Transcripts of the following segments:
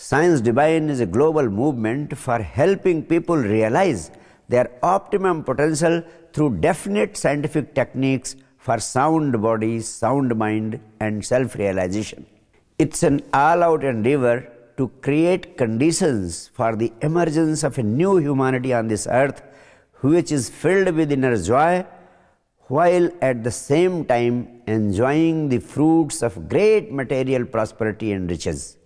Science Divine is a global movement for helping people realize their optimum potential through definite scientific techniques for sound body, sound mind, and self-realization. It's an all-out endeavor to create conditions for the emergence of a new humanity on this earth, which is filled with inner joy, while at the same time enjoying the fruits of great material prosperity and riches.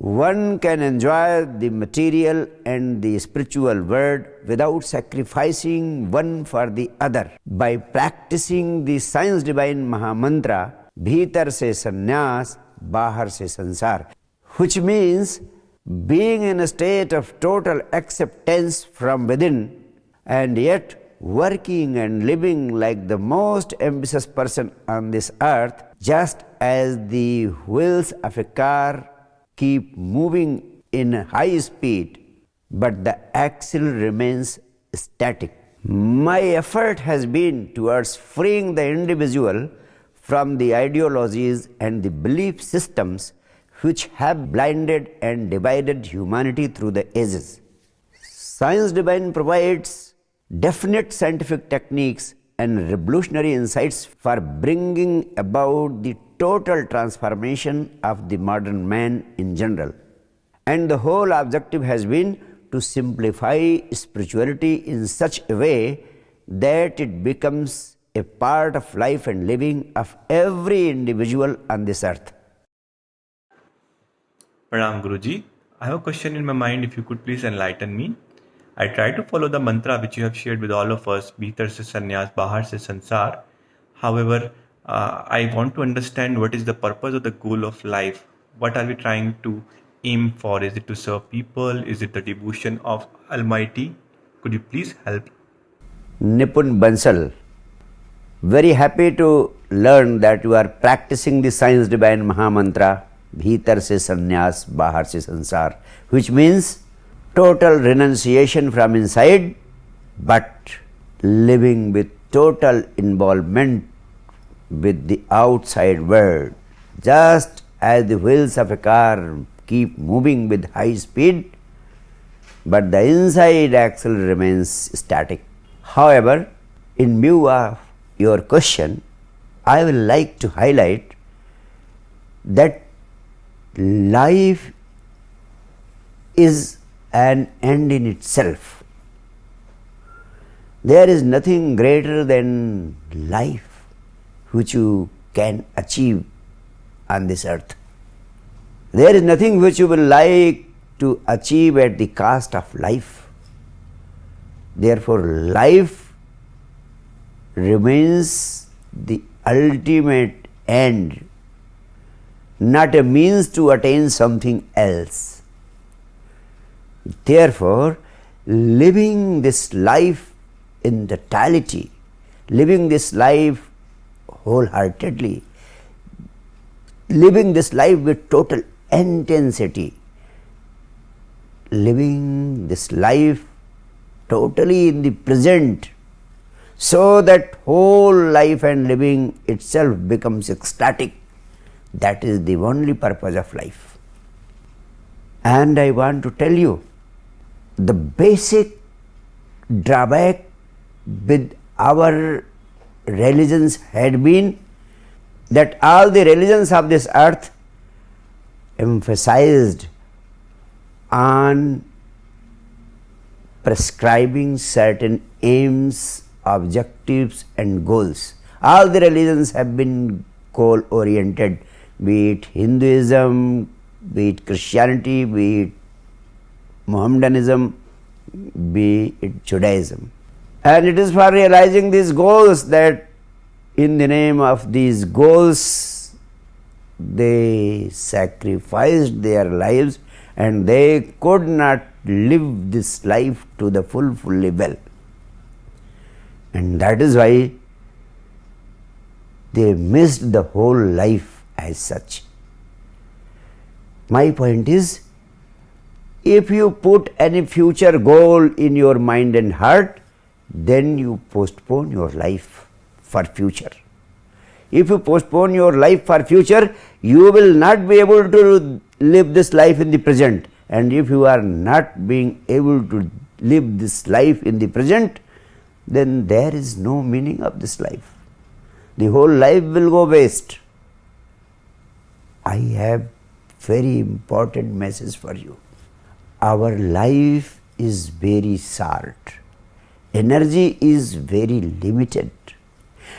One can enjoy the material and the spiritual world without sacrificing one for the other by practicing the Science Divine Mahamantra, Bhitar se sannyas, Bahar se sansar, which means being in a state of total acceptance from within and yet working and living like the most ambitious person on this earth, just as the wheels of a car keep moving in high speed, but the axle remains static. My effort has been towards freeing the individual from the ideologies and the belief systems which have blinded and divided humanity through the ages. Science Divine provides definite scientific techniques and revolutionary insights for bringing about the total transformation of the modern man in general. And the whole objective has been to simplify spirituality in such a way that it becomes a part of life and living of every individual on this earth. Pranam Guruji, I have a question in my mind, if you could please enlighten me. I try to follow the mantra which you have shared with all of us, Bhitar se sannyas, Bahar se sansar. However, I want to understand what is the purpose of the goal of life. What are we trying to aim for? Is it to serve people? Is it the devotion of Almighty? Could you please help? Nipun Bansal, very happy to learn that you are practicing the Science Divine Mahamantra, Bhitar se sannyas, Bahar se sansar, which means total renunciation from inside, but living with total involvement with the outside world. Just as the wheels of a car keep moving with high speed, but the inside axle remains static. However, in view of your question, I will like to highlight that life is an end in itself. There is nothing greater than life which you can achieve on this earth. There is nothing which you will like to achieve at the cost of life. Therefore, life remains the ultimate end, not a means to attain something else. Therefore, living this life in totality, living this life wholeheartedly, living this life with total intensity, living this life totally in the present, so that whole life and living itself becomes ecstatic. That is the only purpose of life. And I want to tell you, the basic drawback with our religions had been that all the religions of this earth emphasized on prescribing certain aims, objectives and goals. All the religions have been goal oriented, be it Hinduism, be it Christianity, be it Mohammedanism, be it Judaism. And it is for realizing these goals that in the name of these goals they sacrificed their lives, and they could not live this life to the fully well. And that is why they missed the whole life as such. My point is, if you put any future goal in your mind and heart, then you postpone your life for future. If you postpone your life for future, you will not be able to live this life in the present. And if you are not being able to live this life in the present, then there is no meaning of this life. The whole life will go waste. I have very important message for you. Our life is very short. Energy is very limited.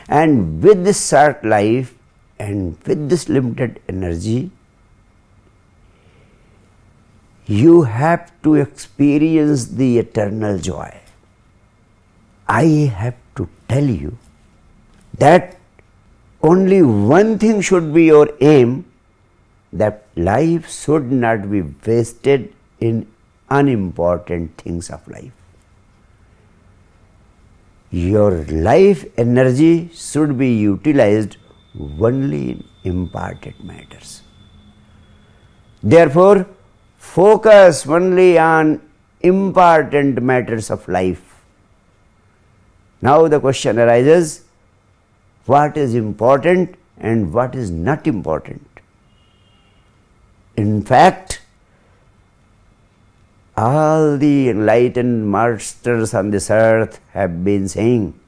And with this short life and with this limited energy, you have to experience the eternal joy. I have to tell you that only one thing should be your aim, that life should not be wasted in unimportant things of life. Your life energy should be utilized only in important matters. Therefore, focus only on important matters of life. Now the question arises, what is important and what is not important? In fact, all the enlightened masters on this earth have been saying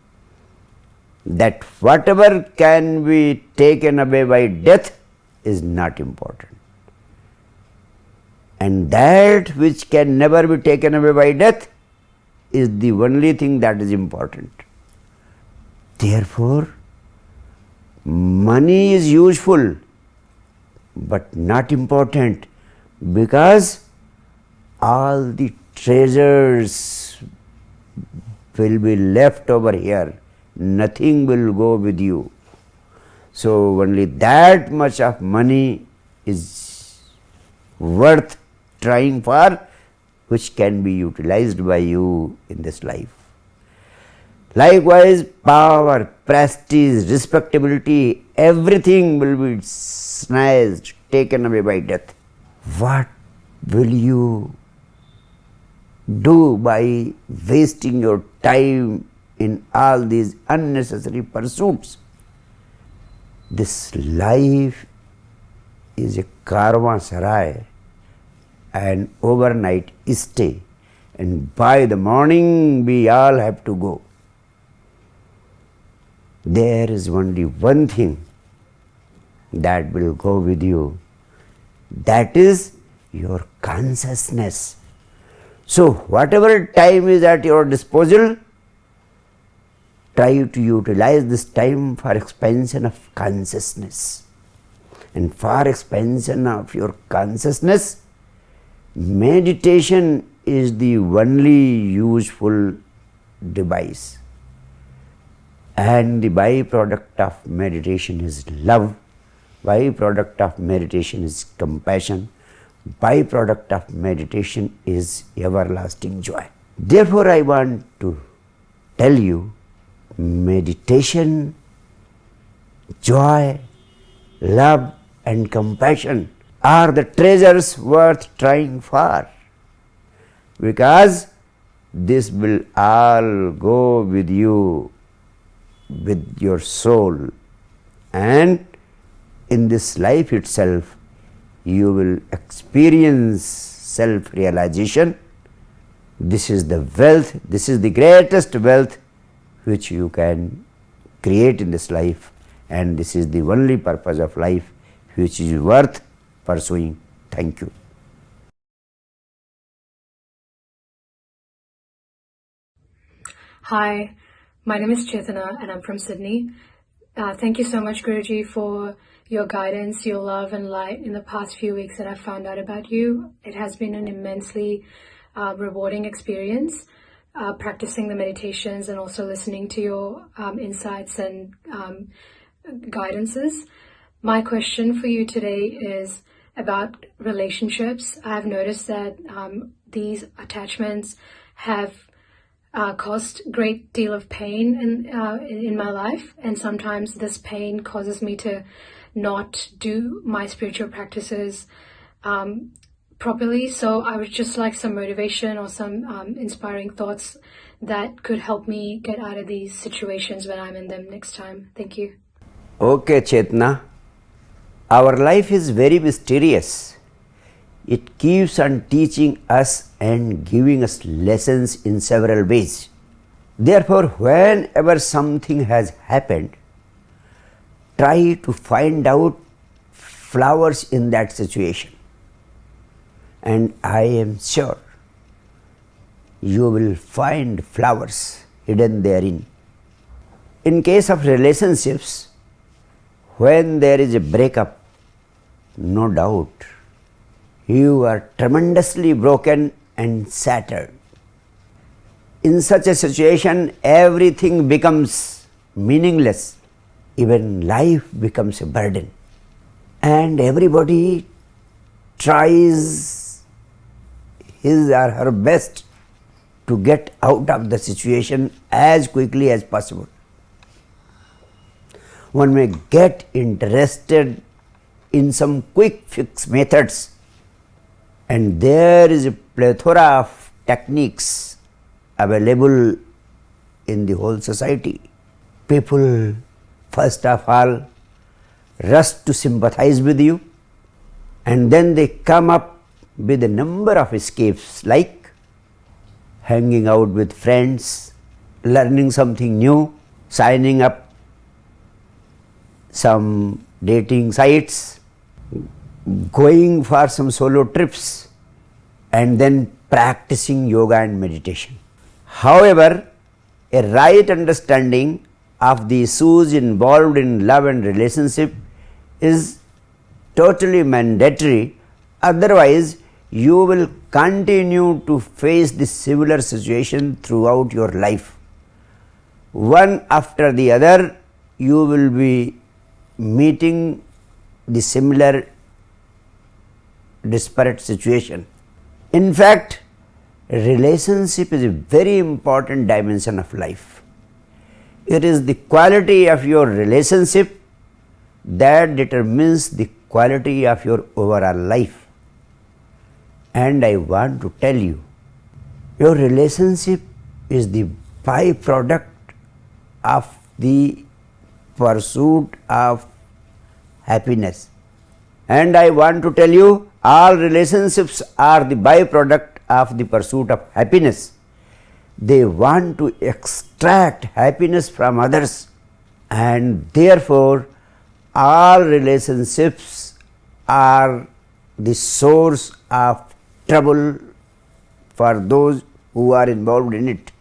that whatever can be taken away by death is not important. And that which can never be taken away by death is the only thing that is important. Therefore, money is useful but not important, because all the treasures will be left over here. Nothing will go with you. So only that much of money is worth trying for, which can be utilized by you in this life. Likewise, power, prestige, respectability, everything will be snatched, taken away by death. What will you do by wasting your time in all these unnecessary pursuits? This life is a karma-sarai, an overnight stay, and by the morning we all have to go. There is only one thing that will go with you, that is your consciousness. So whatever time is at your disposal, try to utilize this time for expansion of consciousness. And for expansion of your consciousness, meditation is the only useful device. And the byproduct of meditation is love, byproduct of meditation is compassion, byproduct of meditation is everlasting joy. Therefore, I want to tell you, meditation, joy, love and compassion are the treasures worth trying for, because this will all go with you, with your soul, and in this life itself you will experience self-realization. This is the wealth, this is the greatest wealth which you can create in this life, and this is the only purpose of life which is worth pursuing. Thank you. Hi, my name is Chetana and I'm from Sydney. Thank you so much, Guruji, for your guidance, your love and light in the past few weeks that I've found out about you. It has been an immensely rewarding experience, practicing the meditations and also listening to your insights and guidances. My question for you today is about relationships. I've noticed that these attachments have caused great deal of pain in my life, and sometimes this pain causes me to not do my spiritual practices properly. So I would just like some motivation or some inspiring thoughts that could help me get out of these situations when I'm in them next time. Thank you. Okay, Chetna. Our life is very mysterious. it keeps on teaching us and giving us lessons in several ways. Therefore, whenever something has happened, try to find out flowers in that situation. And I am sure you will find flowers hidden therein. In case of relationships, when there is a breakup, no doubt you are tremendously broken and shattered. In such a situation, everything becomes meaningless. Even life becomes a burden. And everybody tries his or her best to get out of the situation as quickly as possible. One may get interested in some quick fix methods, and there is a plethora of techniques available in the whole society. People, first of all, rush to sympathize with you, and then they come up with a number of escapes like hanging out with friends, learning something new, signing up some dating sites, going for some solo trips, and then practicing yoga and meditation. However, a right understanding of the issues involved in love and relationship is totally mandatory, otherwise you will continue to face this similar situation throughout your life. One after the other, you will be meeting the similar disparate situation. In fact, relationship is a very important dimension of life. It is the quality of your relationship that determines the quality of your overall life. And I want to tell you, your relationship is the byproduct of the pursuit of happiness. And I want to tell you, all relationships are the byproduct of the pursuit of happiness. They want to extract happiness from others, and therefore all relationships are the source of trouble for those who are involved in it.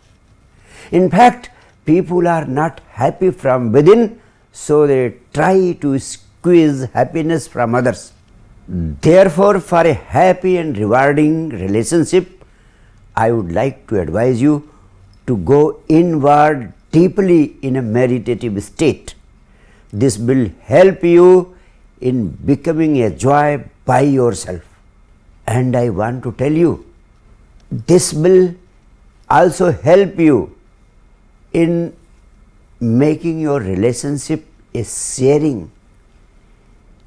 In fact, people are not happy from within, so they try to squeeze happiness from others. Therefore, for a happy and rewarding relationship, I would like to advise you to go inward deeply in a meditative state. This will help you in becoming a joy by yourself. And I want to tell you, this will also help you in making your relationship a sharing.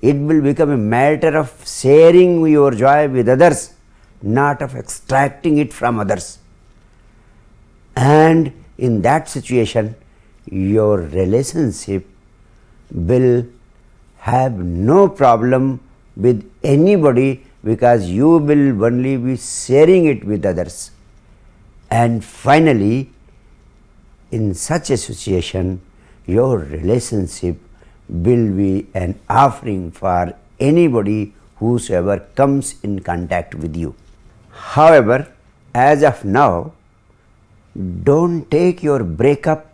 It will become a matter of sharing your joy with others, not of extracting it from others. And in that situation, your relationship will have no problem with anybody, because you will only be sharing it with others. And finally, in such a situation, your relationship will be an offering for anybody whosoever comes in contact with you. However, as of now, don't take your breakup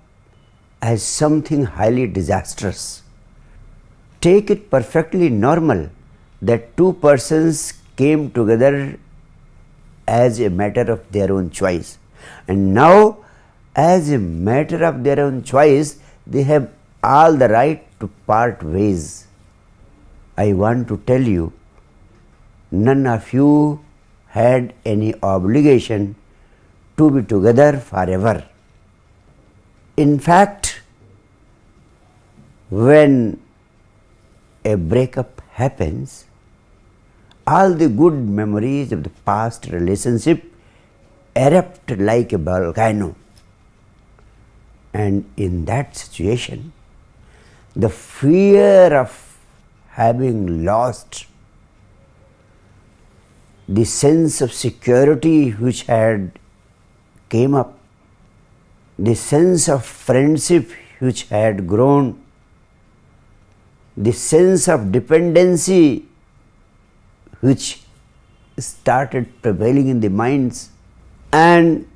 as something highly disastrous. Take it perfectly normal that two persons came together as a matter of their own choice, and now as a matter of their own choice they have all the right to part ways. I want to tell you, none of you had any obligation to be together forever. In fact, when a breakup happens, all the good memories of the past relationship erupt like a volcano. And in that situation, the fear of having lost the sense of security which had came up, the sense of friendship which had grown, the sense of dependency which started prevailing in the minds, and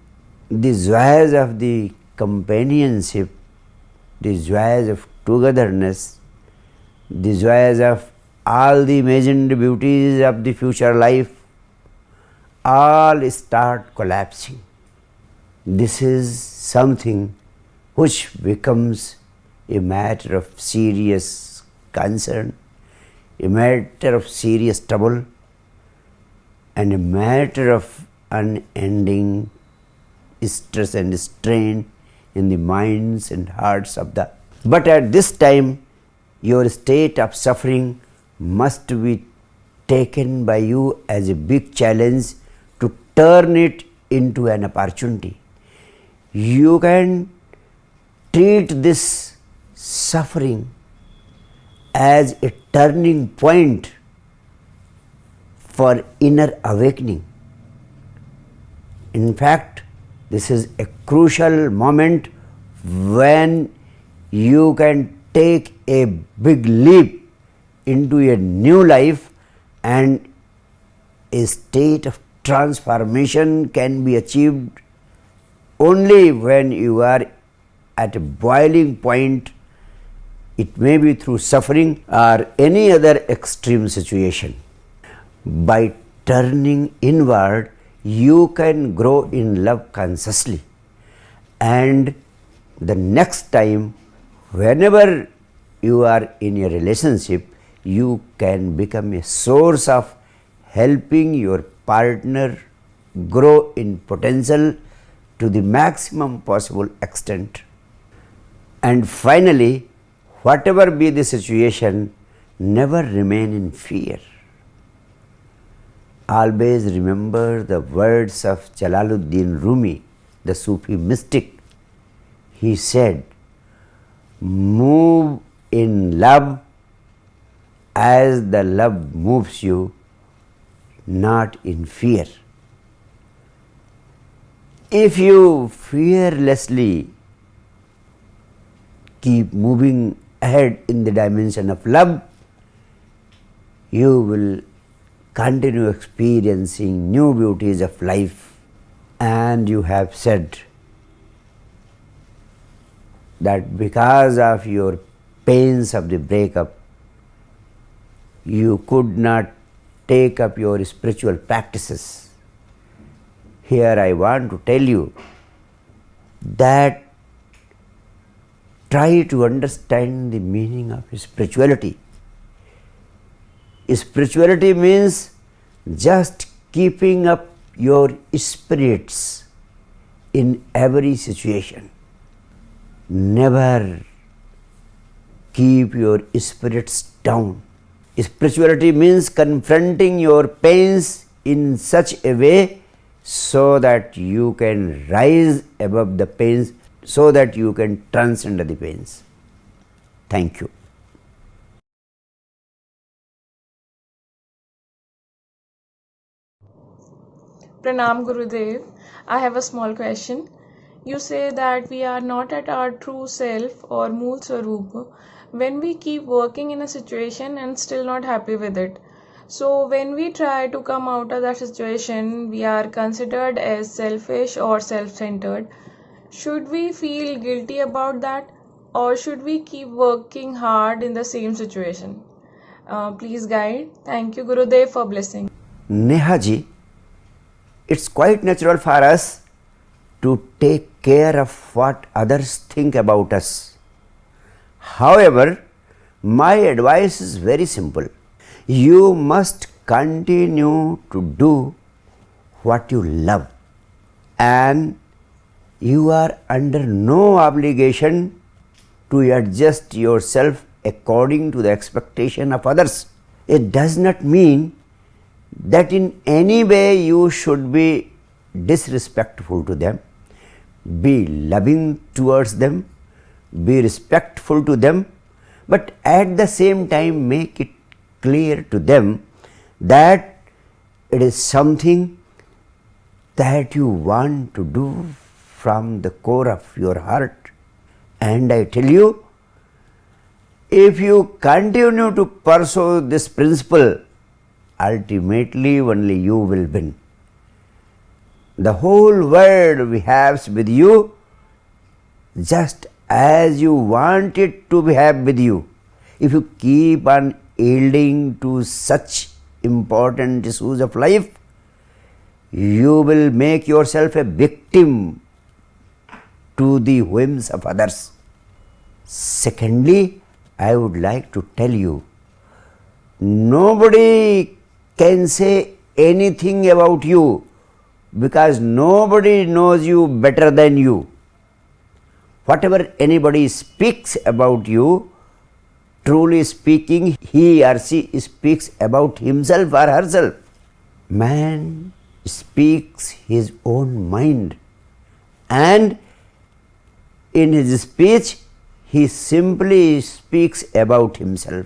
the joys of the companionship, the joys of togetherness, the joys of all the imagined beauties of the future life, all start collapsing. This is something which becomes a matter of serious concern, a matter of serious trouble, and a matter of unending stress and strain in the minds and hearts of the. But at this time, your state of suffering must be taken by you as a big challenge to turn it into an opportunity. You can treat this suffering as a turning point for inner awakening. In fact, this is a crucial moment when you can take a big leap into a new life, and a state of transformation can be achieved only when you are at a boiling point. It may be through suffering or any other extreme situation. By turning inward, you can grow in love consciously, and the next time, whenever you are in a relationship, you can become a source of helping your partner grow in potential to the maximum possible extent. And finally, whatever be the situation, never remain in fear. Always remember the words of Jalaluddin Rumi, the Sufi mystic. He said, "Move in love as the love moves you, not in fear." If you fearlessly keep moving ahead in the dimension of love, you will continue experiencing new beauties of life. And you have said that because of your pains of the breakup, you could not take up your spiritual practices. Here I want to tell you that try to understand the meaning of spirituality. Spirituality means just keeping up your spirits in every situation. Never keep your spirits down. Spirituality means confronting your pains in such a way so that you can rise above the pains, so that you can transcend the pains. Thank you. Pranam Gurudev. I have a small question. You say that we are not at our true self or Mool Swarup when we keep working in a situation and still not happy with it. So when we try to come out of that situation, we are considered as selfish or self-centered. Should we feel guilty about that, or should we keep working hard in the same situation? Please guide. Thank you, Gurudev, for blessing. Nehaji, it's quite natural for us to take care of what others think about us. However, my advice is very simple. You must continue to do what you love, and you are under no obligation to adjust yourself according to the expectation of others. It does not mean that in any way you should be disrespectful to them. Be loving towards them, be respectful to them, but at the same time make it clear to them that it is something that you want to do from the core of your heart. And I tell you, if you continue to pursue this principle, ultimately only you will win. The whole world behaves with you just as you want it to behave with you. If you keep on yielding to such important issues of life, you will make yourself a victim to the whims of others. Secondly, I would like to tell you, nobody can say anything about you because nobody knows you better than you. Whatever anybody speaks about you, truly speaking, he or she speaks about himself or herself. Man speaks his own mind, and in his speech he simply speaks about himself.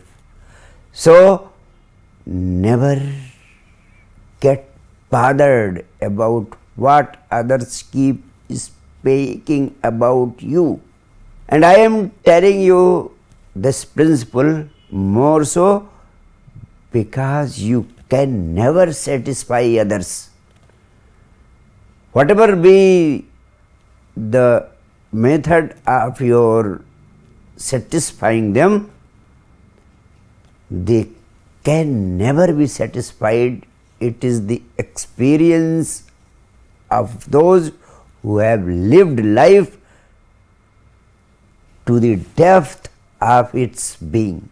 So never get bothered about what others keep speaking about you. And I am telling you this principle more so because you can never satisfy others. Whatever be the method of your satisfying them, they can never be satisfied. It is the experience of those who have lived life to the depth of its being.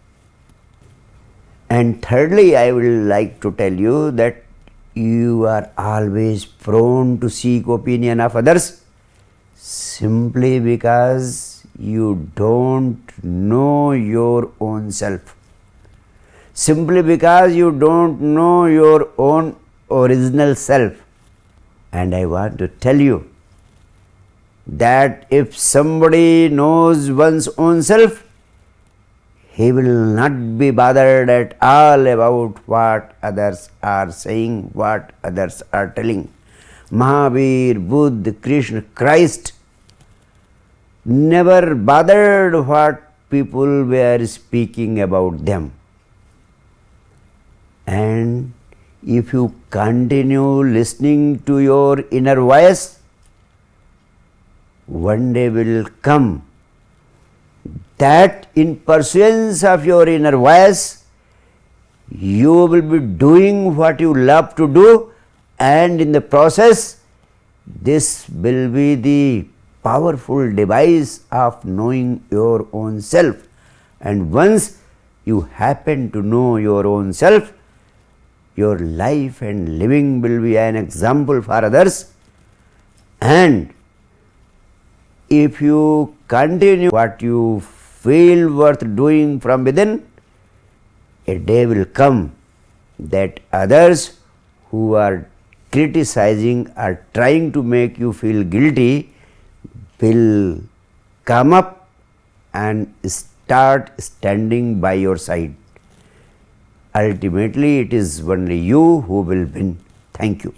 And thirdly, I will like to tell you that you are always prone to seek opinion of others simply because you don't know your own self. Simply because you don't know your own original self. And I want to tell you that if somebody knows one's own self, he will not be bothered at all about what others are saying, what others are telling. Mahavir, Buddha, Krishna, Christ never bothered what people were speaking about them. And if you continue listening to your inner voice, one day will come that in pursuance of your inner voice, you will be doing what you love to do, and in the process, this will be the powerful device of knowing your own self. And once you happen to know your own self, your life and living will be an example for others. And if you continue what you feel worth doing from within, a day will come that others who are criticizing or trying to make you feel guilty will come up and start standing by your side. Ultimately, it is only you who will win. Thank you.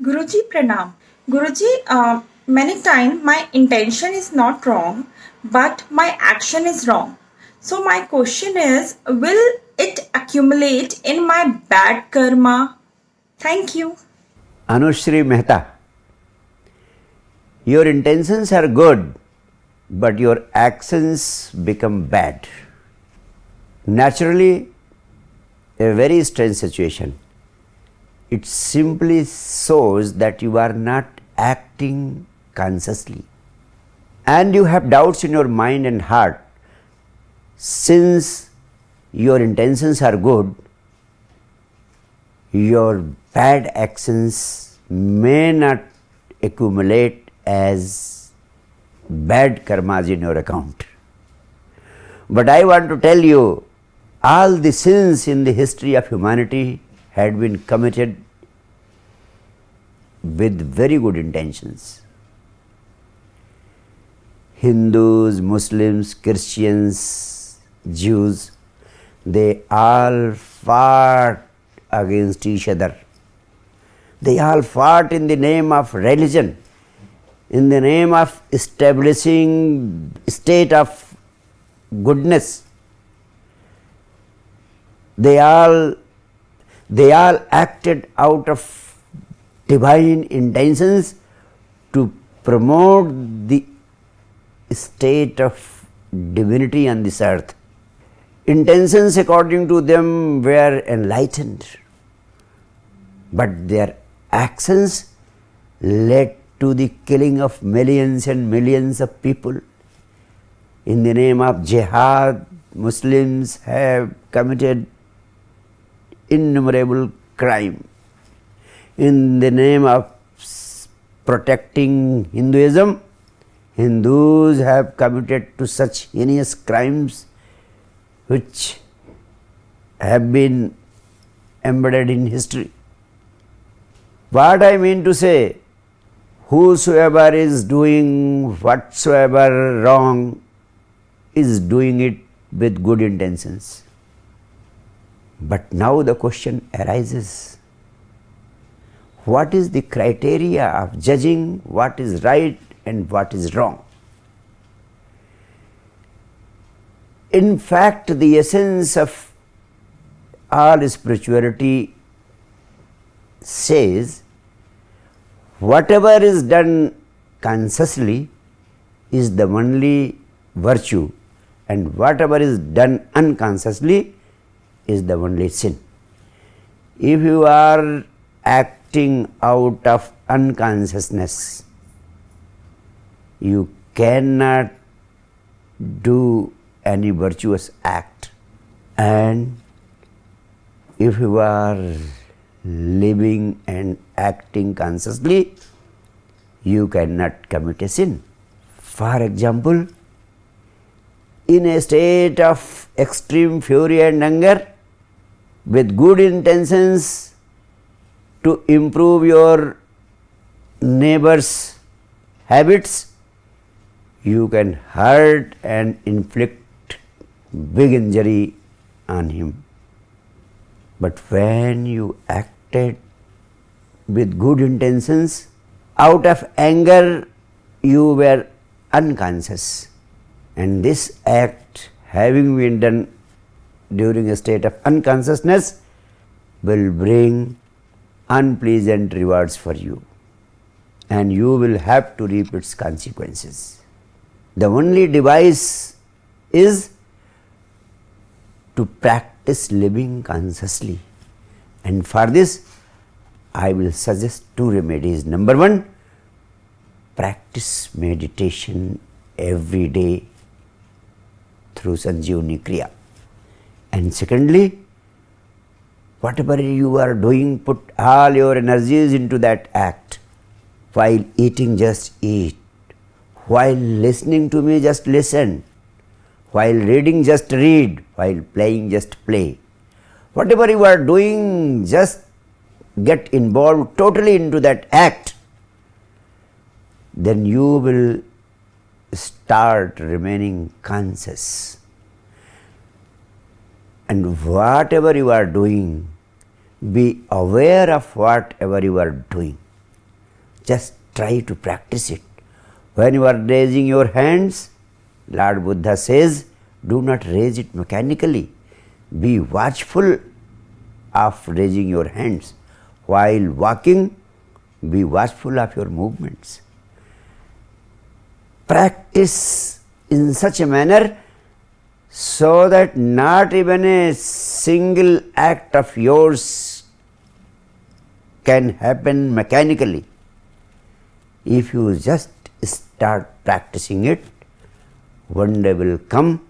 Guruji Pranam. Guruji, many times my intention is not wrong, but my action is wrong. So my question is, will it accumulate in my bad karma? Thank you. Anushri Mehta, your intentions are good, but your actions become bad. Naturally, a very strange situation. It simply shows that you are not acting consciously. And you have doubts in your mind and heart. Since your intentions are good, your bad actions may not accumulate as bad karmas in your account. But I want to tell you, all the sins in the history of humanity had been committed with very good intentions. Hindus, Muslims, Christians, Jews, they all fought against each other. They all fought in the name of religion, in the name of establishing state of goodness. They all acted out of divine intentions to promote the state of divinity on this earth. Intentions according to them were enlightened, but their actions led to the killing of millions and millions of people. In the name of jihad, Muslims have committed innumerable crime. In the name of protecting Hinduism, Hindus have committed to such heinous crimes which have been embedded in history. What I mean to say, whosoever is doing whatsoever wrong is doing it with good intentions. But now the question arises, what is the criteria of judging what is right and what is wrong? In fact, the essence of all spirituality says whatever is done consciously is the only virtue, and whatever is done unconsciously is the only sin. If you are acting out of unconsciousness, you cannot do any virtuous act. And if you are living and acting consciously, you cannot commit a sin. For example, in a state of extreme fury and anger, with good intentions to improve your neighbor's habits, you can hurt and inflict big injury on him. But when you acted with good intentions, out of anger you were unconscious, and this act having been done during a state of unconsciousness will bring unpleasant rewards for you, and you will have to reap its consequences. The only device is to practice living consciously, and for this I will suggest two remedies. Number one, practice meditation every day through Sanjeevani Kriya. And secondly, whatever you are doing, put all your energies into that act. While eating, just eat. While listening to me, just listen. While reading, just read. While playing, just play. Whatever you are doing, just get involved totally into that act. Then you will start remaining conscious. And whatever you are doing, be aware of whatever you are doing. Just try to practice it. When you are raising your hands, Lord Buddha says, do not raise it mechanically. Be watchful of raising your hands. While walking, be watchful of your movements. Practice in such a manner so that not even a single act of yours can happen mechanically. If you just start practicing it, one day will come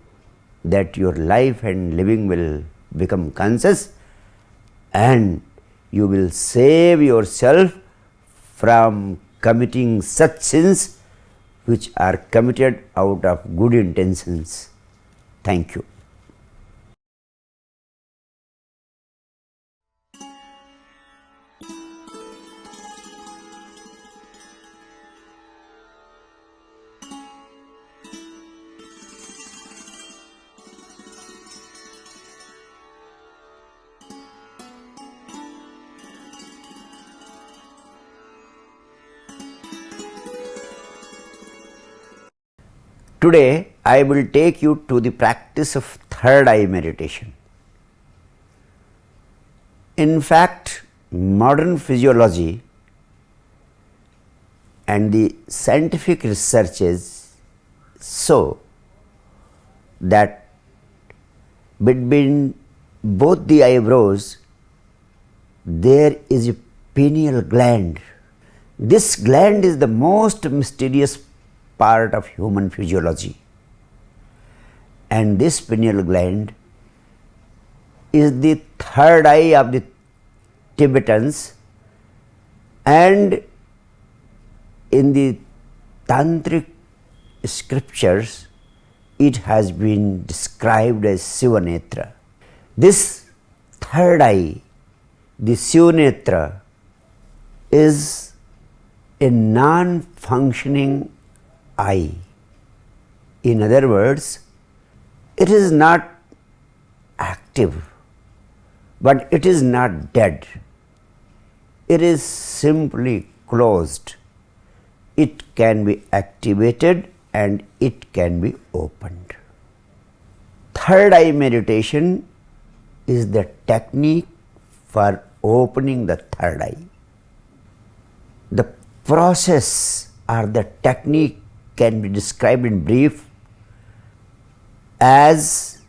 that your life and living will become conscious, and you will save yourself from committing such sins which are committed out of good intentions. Thank you. Today I will take you to the practice of third eye meditation. In fact, modern physiology and the scientific researches show that between both the eyebrows there is a pineal gland. This gland is the most mysterious part of human physiology, and this pineal gland is the third eye of the Tibetans, and in the tantric scriptures it has been described as Shivanetra. This third eye, the Shivanetra, is a non-functioning eye. In other words, it is not active, but it is not dead. It is simply closed. It can be activated and it can be opened. Third eye meditation is the technique for opening the third eye. The process or the technique can be described in brief as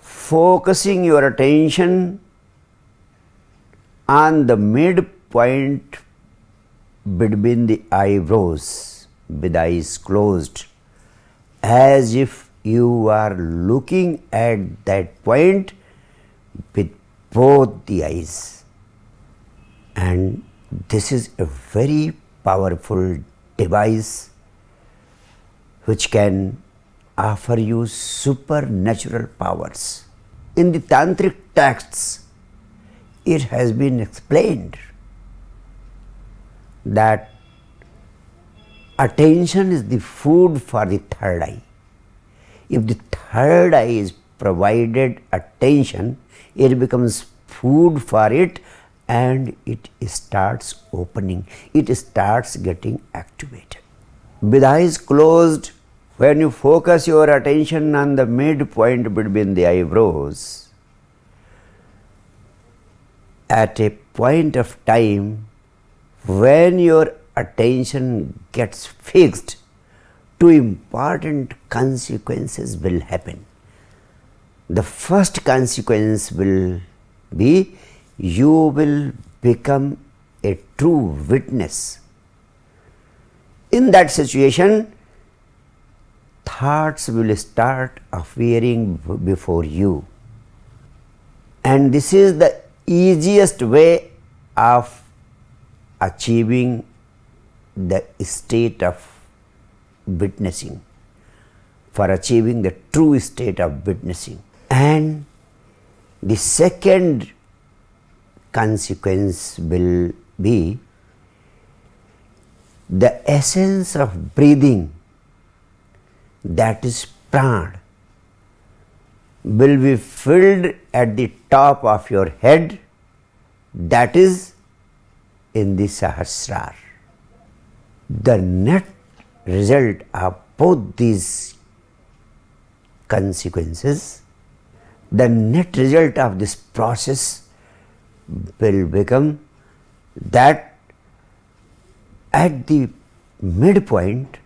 focusing your attention on the midpoint between the eyebrows with the eyes closed, as if you are looking at that point with both the eyes. And this is a very powerful device which can offer you supernatural powers. In the tantric texts, it has been explained that attention is the food for the third eye. If the third eye is provided attention, it becomes food for it and it starts opening, it starts getting activated. With eyes closed, when you focus your attention on the midpoint between the eyebrows, at a point of time when your attention gets fixed, two important consequences will happen. The first consequence will be you will become a true witness. In that situation, thoughts will start appearing before you, and this is the easiest way of achieving the state of witnessing, for achieving the true state of witnessing. And the second consequence will be the essence of breathing, that is prana, will be filled at the top of your head, that is in the Sahasrara. The net result of both these consequences, the net result of this process will become that at the midpoint,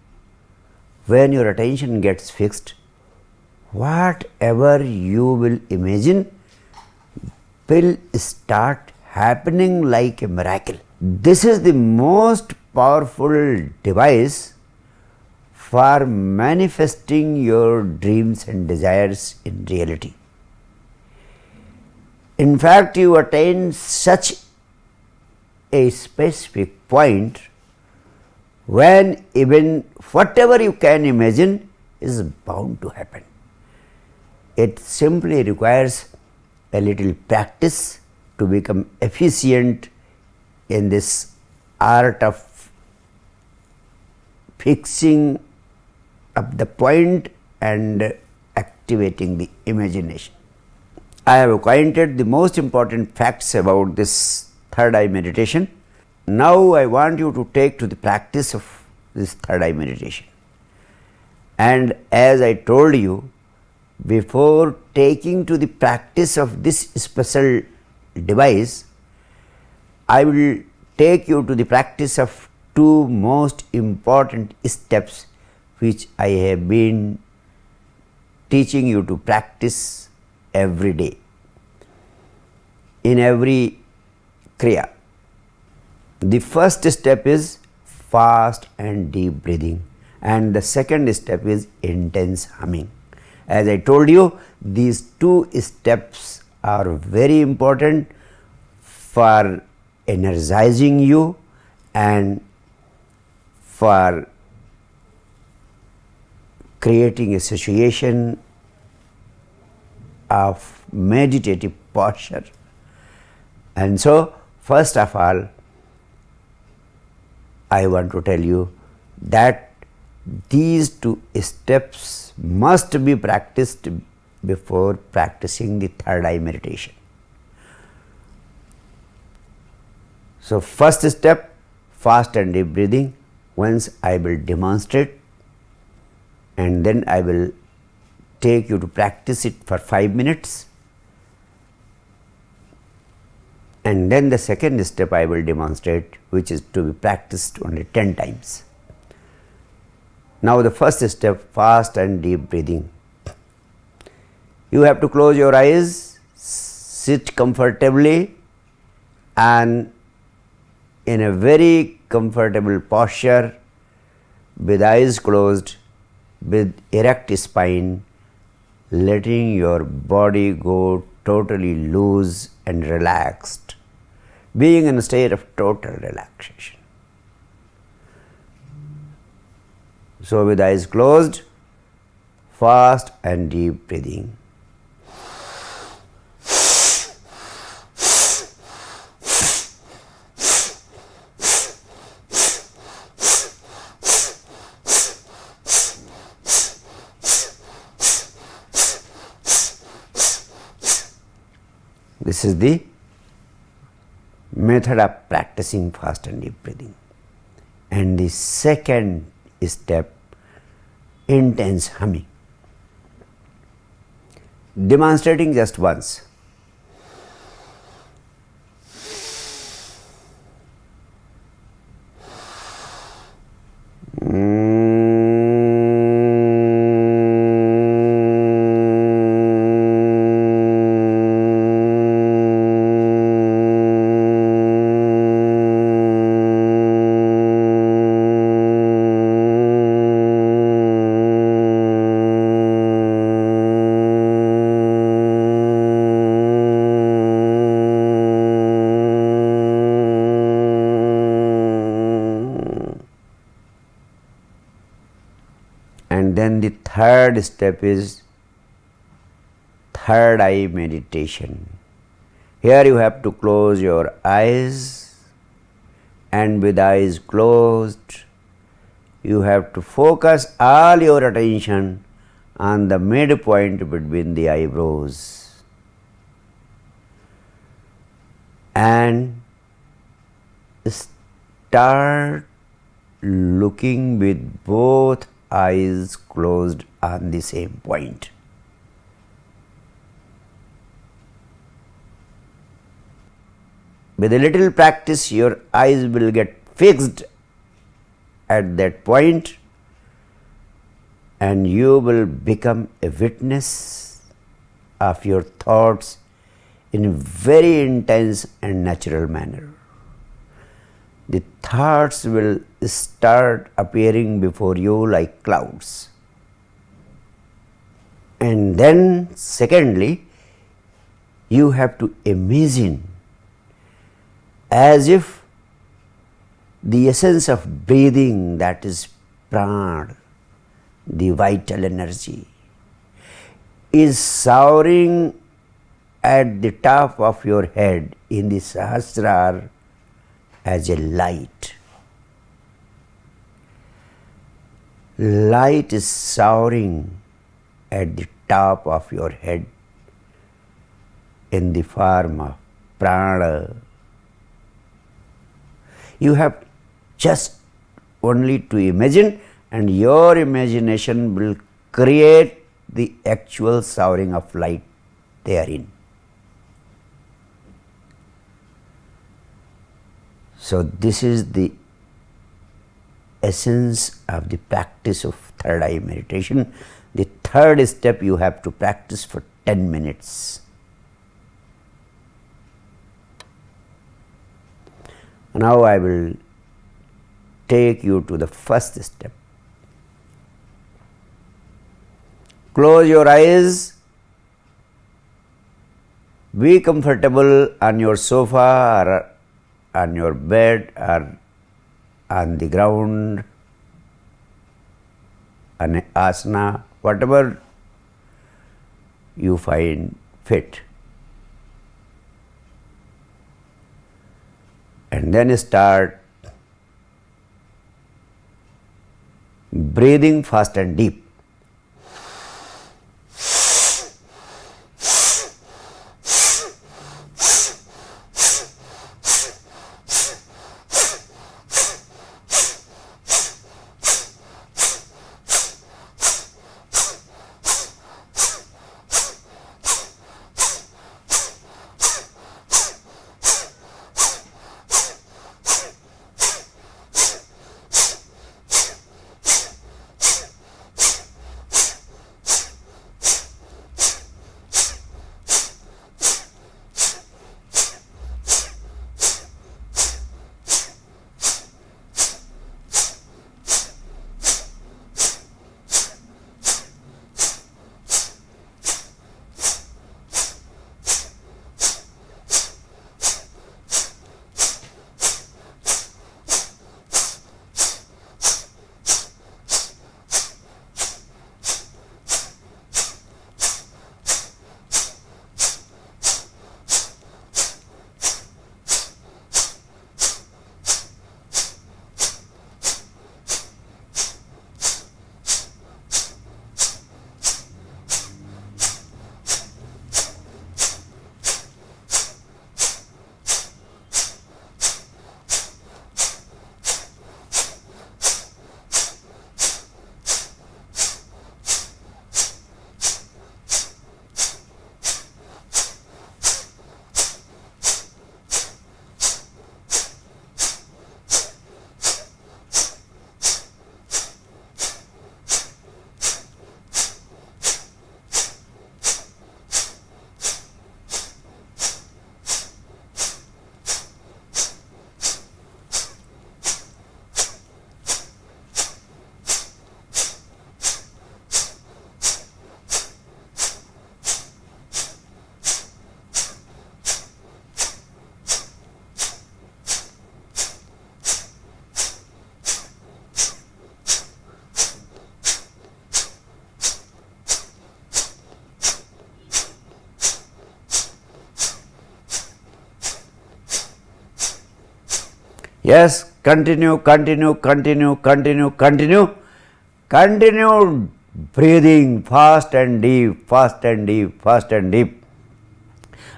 when your attention gets fixed, whatever you will imagine will start happening like a miracle. This is the most powerful device for manifesting your dreams and desires in reality. In fact, you attain such a specific point when even whatever you can imagine is bound to happen. It simply requires a little practice to become efficient in this art of fixing up the point and activating the imagination. I have acquainted the most important facts about this third eye meditation. Now I want you to take to the practice of this third eye meditation. And as I told you, before taking to the practice of this special device, I will take you to the practice of two most important steps which I have been teaching you to practice every day in every kriya. The first step is fast and deep breathing, and the second step is intense humming. As I told you, these two steps are very important for energizing you and for creating a situation of meditative posture. And so, first of all, I want to tell you that these two steps must be practiced before practicing the third eye meditation. So, first step, fast and deep breathing. Once I will demonstrate, and then I will take you to practice it for 5 minutes, and then the second step I will demonstrate, which is to be practiced only 10 times. Now the first step, fast and deep breathing. You have to close your eyes, sit comfortably, and in a very comfortable posture, with eyes closed, with erect spine, letting your body go totally loose and relaxed, being in a state of total relaxation. So, with eyes closed, fast and deep breathing. This is the method of practicing fast and deep breathing. And the second step, intense humming. Demonstrating just once. And then the third step is third eye meditation. Here you have to close your eyes, and with eyes closed, you have to focus all your attention on the midpoint between the eyebrows, and start looking with both eyes closed on the same point. With a little practice, your eyes will get fixed at that point, and you will become a witness of your thoughts in a very intense and natural manner. The thoughts will start appearing before you like clouds. And then, secondly, you have to imagine as if the essence of breathing, that is prana, the vital energy, is soaring at the top of your head in the Sahasrara as a light. Light is soaring at the top of your head in the form of prana. You have just only to imagine and your imagination will create the actual showering of light therein. So, this is the essence of the practice of third eye meditation. The third step you have to practice for 10 minutes. Now I will take you to the first step. Close your eyes, be comfortable on your sofa or on your bed or on the ground, on an asana, whatever you find fit. And then start breathing fast and deep. Yes, continue breathing fast and deep, fast and deep, fast and deep,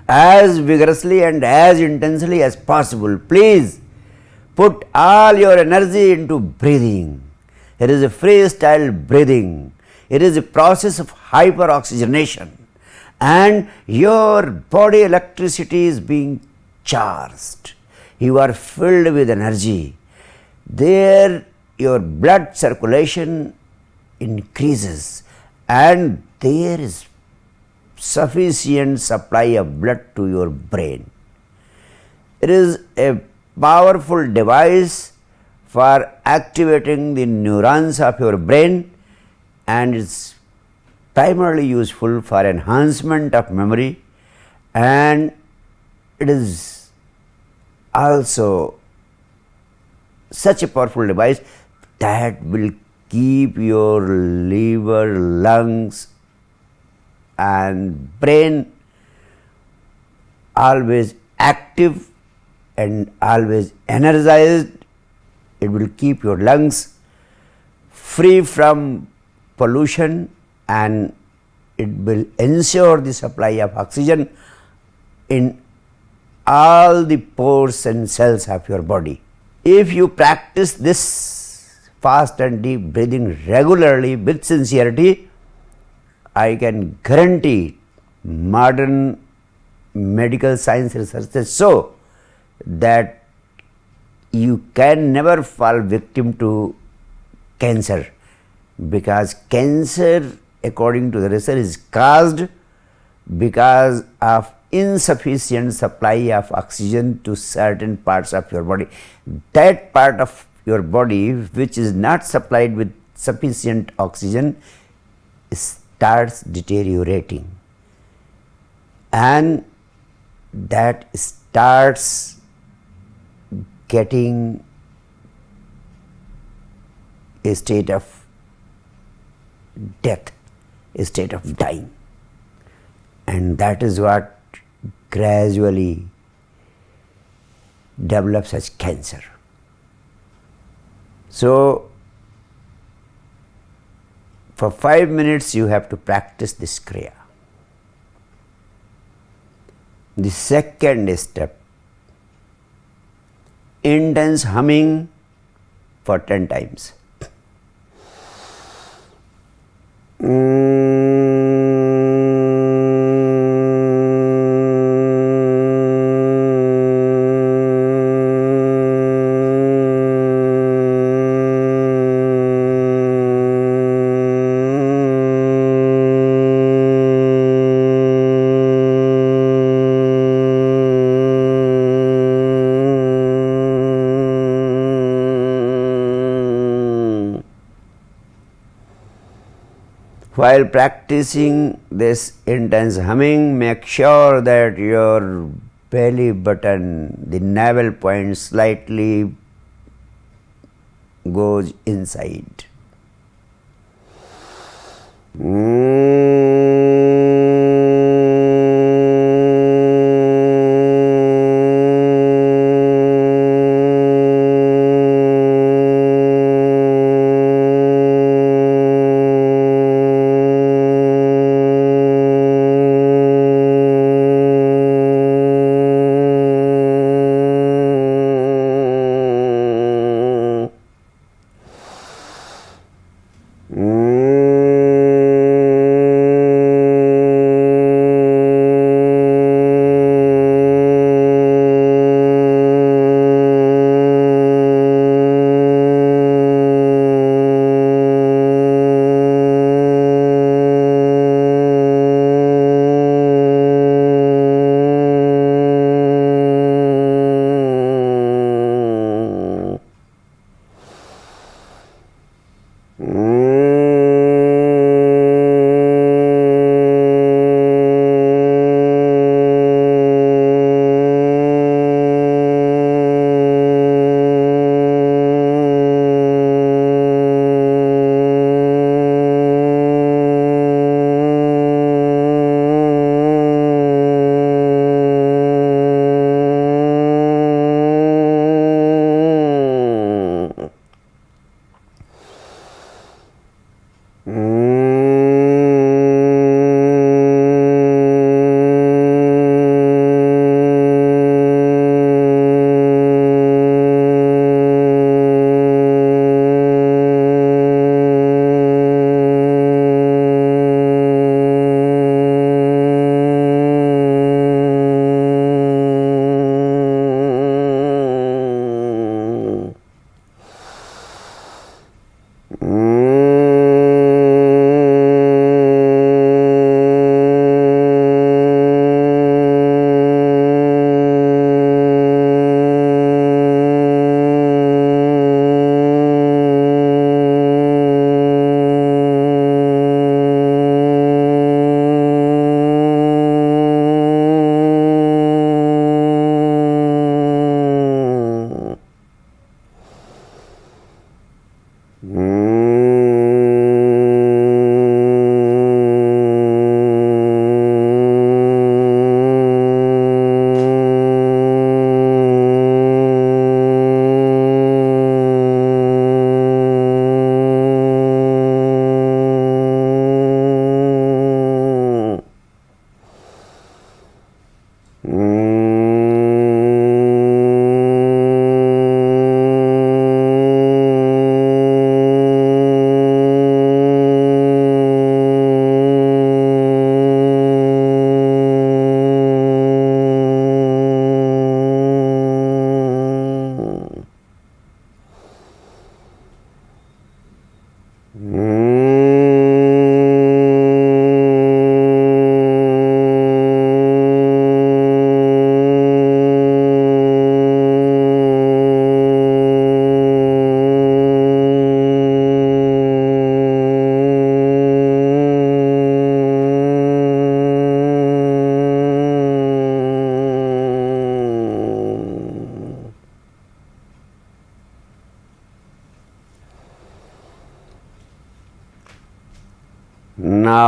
as vigorously and as intensely as possible. Please put all your energy into breathing. It is a freestyle breathing. It is a process of hyperoxygenation, and your body electricity is being charged. You are filled with energy. There your blood circulation increases and there is sufficient supply of blood to your brain. It is a powerful device for activating the neurons of your brain, and it's primarily useful for enhancement of memory, and it is also such a powerful device that will keep your liver, lungs and brain always active and always energized. It will keep your lungs free from pollution, and it will ensure the supply of oxygen in all the pores and cells of your body. If you practice this fast and deep breathing regularly with sincerity, I can guarantee modern medical science researchers show that you can never fall victim to cancer, because cancer, according to the research, is caused because of insufficient supply of oxygen to certain parts of your body. That part of your body which is not supplied with sufficient oxygen starts deteriorating, and that starts getting a state of death, a state of dying. And that is what gradually develops as cancer. So, for 5 minutes you have to practice this Kriya. The second step, intense humming for 10 times. While practicing this intense humming, make sure that your belly button, the navel point, slightly goes inside.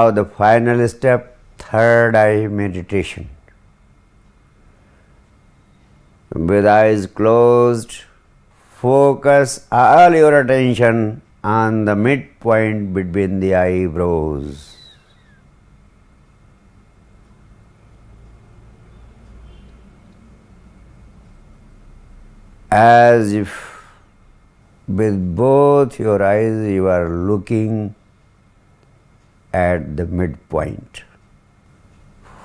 Now the final step, third eye meditation. With eyes closed, focus all your attention on the midpoint between the eyebrows. As if with both your eyes you are looking at the midpoint.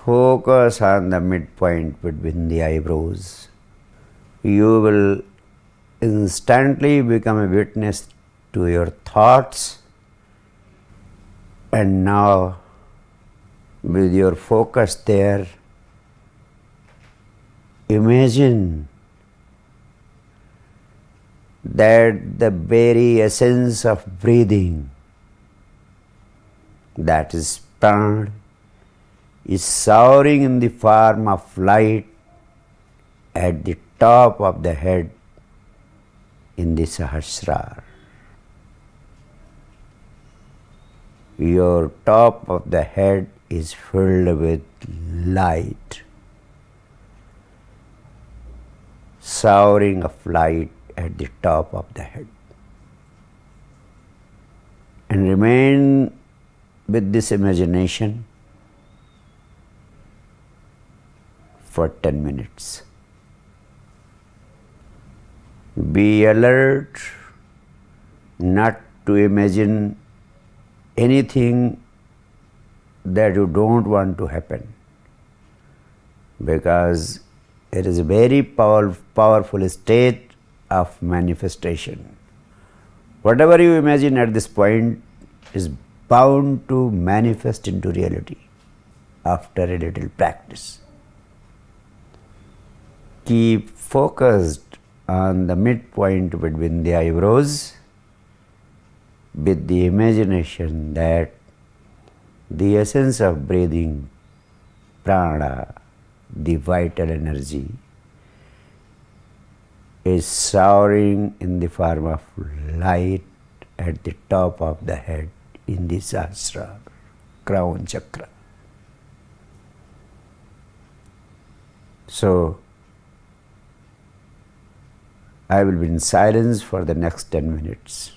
Focus on the midpoint between the eyebrows. You will instantly become a witness to your thoughts, and now with your focus there, imagine that the very essence of breathing, that is prana, is soaring in the form of light at the top of the head in the Sahasrara. Your top of the head is filled with light, soaring of light at the top of the head. And remain with this imagination for 10 minutes. Be alert not to imagine anything that you don't want to happen, because it is a very powerful state of manifestation. Whatever you imagine at this point is bound to manifest into reality after a little practice. Keep focused on the midpoint between the eyebrows with the imagination that the essence of breathing, prana, the vital energy, is soaring in the form of light at the top of the head in the Sahasrara, crown chakra. So, I will be in silence for the next 10 minutes.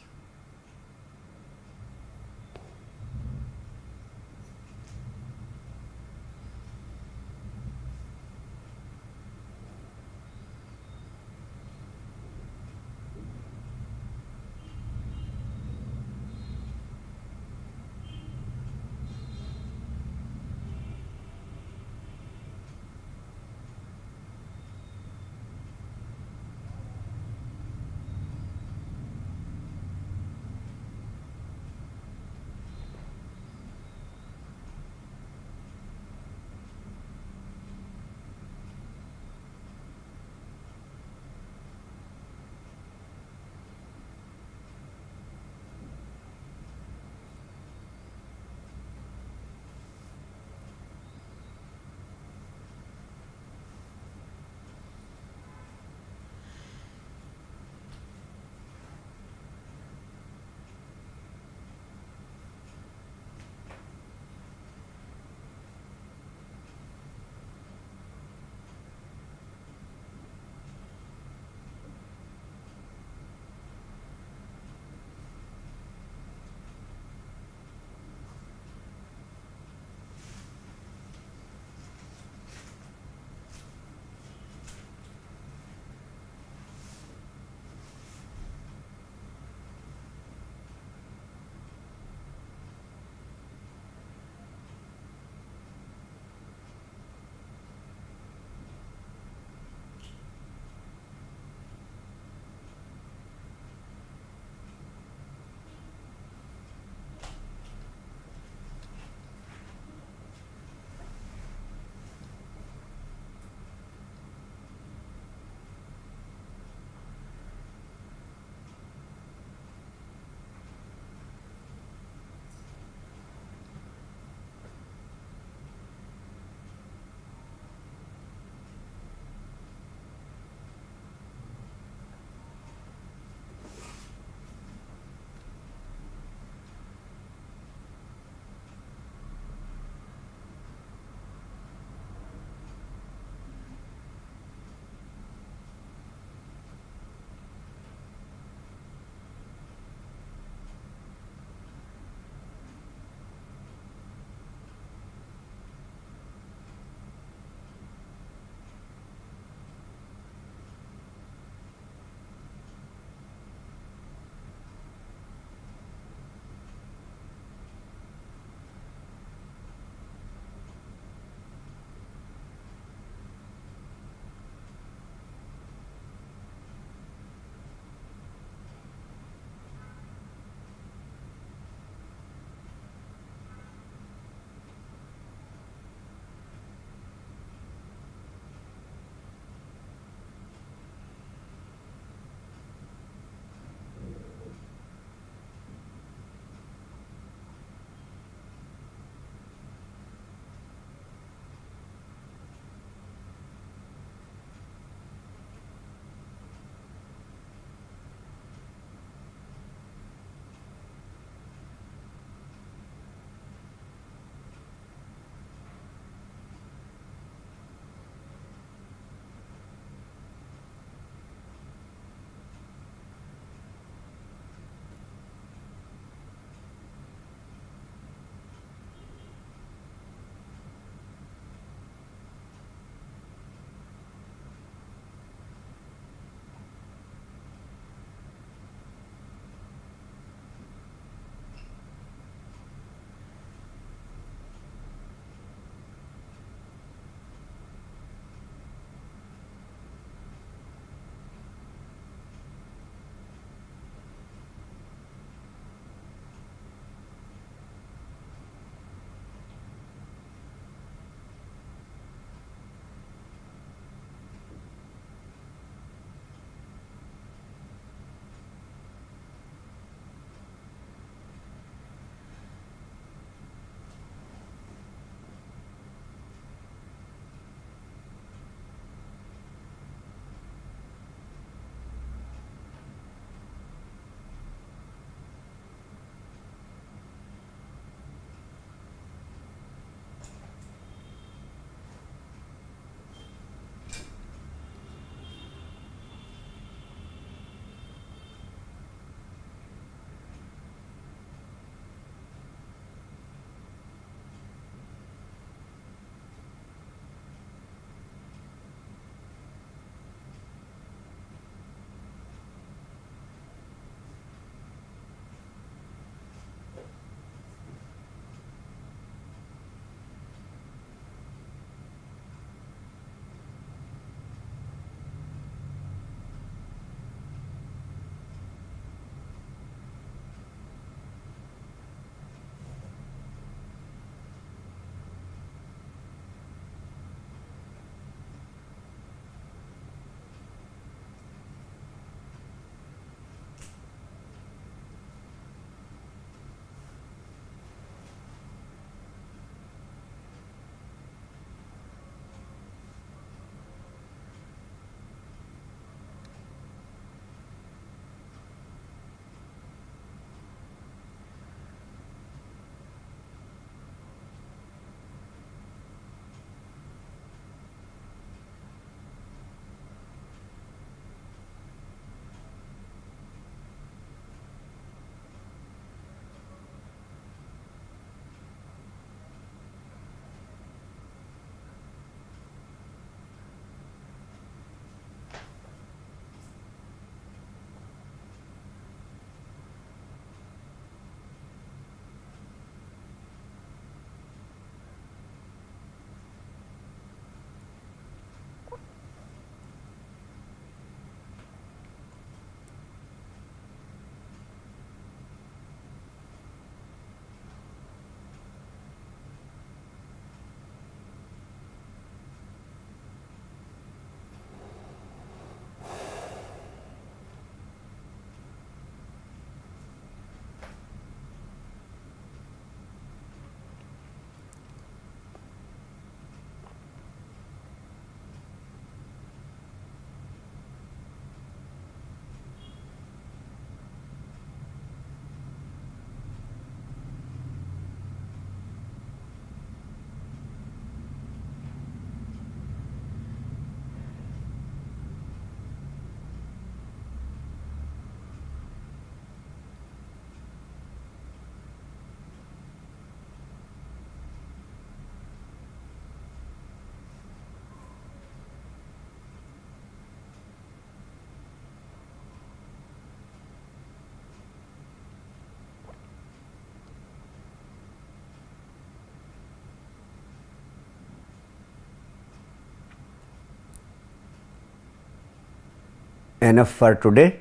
enough for today.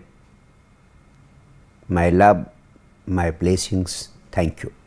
My love, my blessings. Thank you.